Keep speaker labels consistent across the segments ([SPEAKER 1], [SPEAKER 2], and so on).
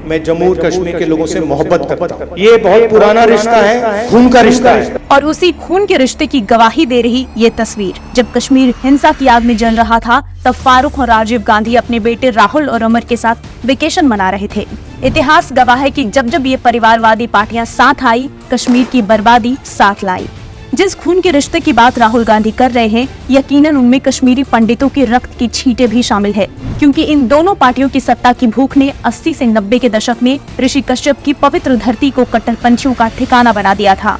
[SPEAKER 1] मैं जम्मू और कश्मीर के लोगों से मोहब्बत करता हूँ। ये बहुत पुराना रिश्ता है, खून का रिश्ता है।
[SPEAKER 2] और उसी खून के रिश्ते की गवाही दे रही ये तस्वीर। जब कश्मीर हिंसा की आग में जल रहा था, तब फारूक और राजीव गांधी अपने बेटे राहुल और अमर के साथ वेकेशन मना रहे थे। इतिहास गवाह है कि जब जब ये परिवारवादी पार्टियां साथ आई, कश्मीर की बर्बादी साथ लाई। जिस खून के रिश्ते की बात राहुल गांधी कर रहे हैं, यकीनन उनमें कश्मीरी पंडितों की रक्त की छींटे भी शामिल है, क्योंकि इन दोनों पार्टियों की सत्ता की भूख ने 80 से 90 के दशक में ऋषि कश्यप की पवित्र धरती को कट्टरपंथियों का ठिकाना बना दिया था।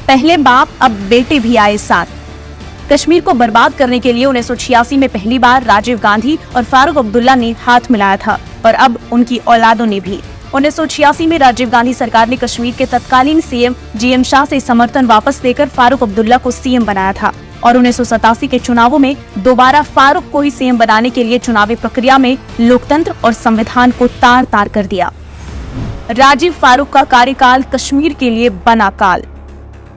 [SPEAKER 2] पहले बाप, अब बेटे भी आए साथ। कश्मीर को बर्बाद करने के लिए 1986 में पहली बार राजीव गांधी और फारूक अब्दुल्ला ने हाथ मिलाया था, और अब उनकी औलादों ने भी। 1986 में राजीव गांधी सरकार ने कश्मीर के तत्कालीन सीएम जीएम शाह से समर्थन वापस लेकर फारूक अब्दुल्ला को सीएम बनाया था, और 1987 के चुनावों में दोबारा फारूक को ही सीएम बनाने के लिए चुनावी प्रक्रिया में लोकतंत्र और संविधान को तार तार कर दिया। राजीव फारूक का कार्यकाल कश्मीर के लिए बना काल।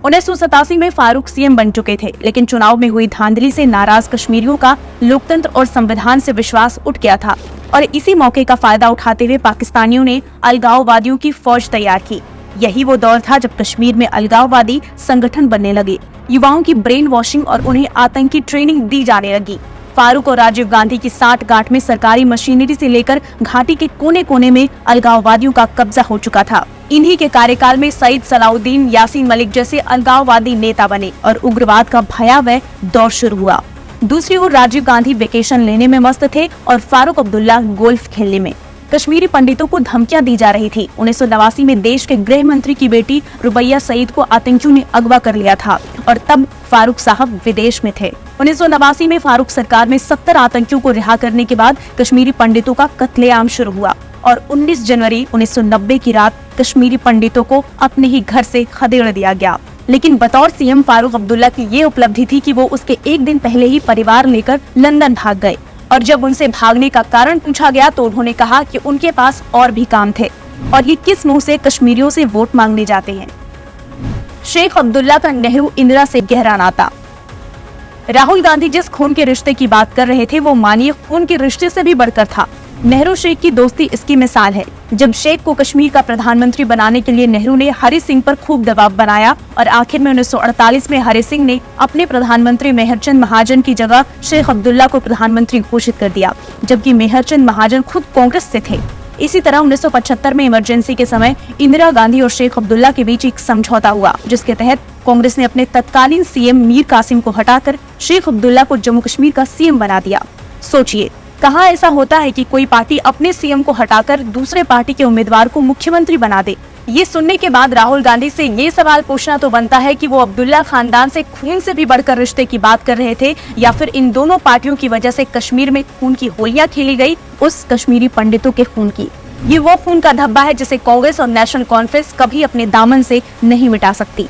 [SPEAKER 2] 1987 में फारूक सीएम बन चुके थे, लेकिन चुनाव में हुई धांधली से नाराज कश्मीरियों का लोकतंत्र और संविधान से विश्वास उठ गया था, और इसी मौके का फायदा उठाते हुए पाकिस्तानियों ने अलगाववादियों की फौज तैयार की। यही वो दौर था जब कश्मीर में अलगाववादी संगठन बनने लगे, युवाओं की ब्रेन वॉशिंग और उन्हें आतंकी ट्रेनिंग दी जाने लगी। फारूक और राजीव गांधी की साठगांठ में सरकारी मशीनरी से लेकर घाटी के कोने कोने में अलगाववादियों का कब्जा हो चुका था। इन्हीं के कार्यकाल में सईद सलाउद्दीन, यासीन मलिक जैसे अलगाववादी नेता बने और उग्रवाद का भयावह दौर शुरू हुआ। दूसरी ओर राजीव गांधी वेकेशन लेने में मस्त थे और फारूक अब्दुल्ला गोल्फ खेलने में। कश्मीरी पंडितों को धमकियां दी जा रही थी। 1989 में देश के गृह मंत्री की बेटी रुबैया सईद को आतंकियों ने अगवा कर लिया था, और तब फारूक साहब विदेश में थे। 1989 में फारूक सरकार में 70 आतंकियों को रिहा करने के बाद कश्मीरी पंडितों का कत्लेआम शुरू हुआ, और 19 जनवरी 1990 की रात कश्मीरी पंडितों को अपने ही घर से खदेड़ दिया गया। लेकिन बतौर सीएम फारूक अब्दुल्ला की ये उपलब्धि थी कि वो उसके एक दिन पहले ही परिवार लेकर लंदन भाग गए, और जब उनसे भागने का कारण पूछा गया तो उन्होंने कहा कि उनके पास और भी काम थे, और ये किस मुंह से कश्मीरियों से वोट मांगने जाते हैं। शेख अब्दुल्ला का नेहरू इंदिरा से गहरा नाता। राहुल गांधी जिस खून के रिश्ते की बात कर रहे थे, वो मानिए खून के रिश्ते से भी बढ़कर था। नेहरू शेख की दोस्ती इसकी मिसाल है। जब शेख को कश्मीर का प्रधानमंत्री बनाने के लिए नेहरू ने हरि सिंह पर खूब दबाव बनाया, और आखिर में 1948 में हरि सिंह ने अपने प्रधानमंत्री मेहरचंद महाजन की जगह शेख अब्दुल्ला को प्रधानमंत्री घोषित कर दिया, जबकि मेहरचंद महाजन खुद कांग्रेस से थे। इसी तरह 1975 में इमरजेंसी के समय इंदिरा गांधी और शेख अब्दुल्ला के बीच एक समझौता हुआ, जिसके तहत कांग्रेस ने अपने तत्कालीन सीएम मीर कासिम को हटाकर शेख अब्दुल्ला को जम्मू कश्मीर का सीएम बना दिया। सोचिए, कहाँ ऐसा होता है कि कोई पार्टी अपने सीएम को हटाकर दूसरे पार्टी के उम्मीदवार को मुख्यमंत्री बना दे। ये सुनने के बाद राहुल गांधी से ये सवाल पूछना तो बनता है कि वो अब्दुल्ला खानदान से खून से भी बढ़कर रिश्ते की बात कर रहे थे, या फिर इन दोनों पार्टियों की वजह से कश्मीर में खून की होलियां खेली गई, उस कश्मीरी पंडितों के खून की। ये वो खून का धब्बा है जिसे कांग्रेस और नेशनल कॉन्फ्रेंस कभी अपने दामन से नहीं मिटा सकती।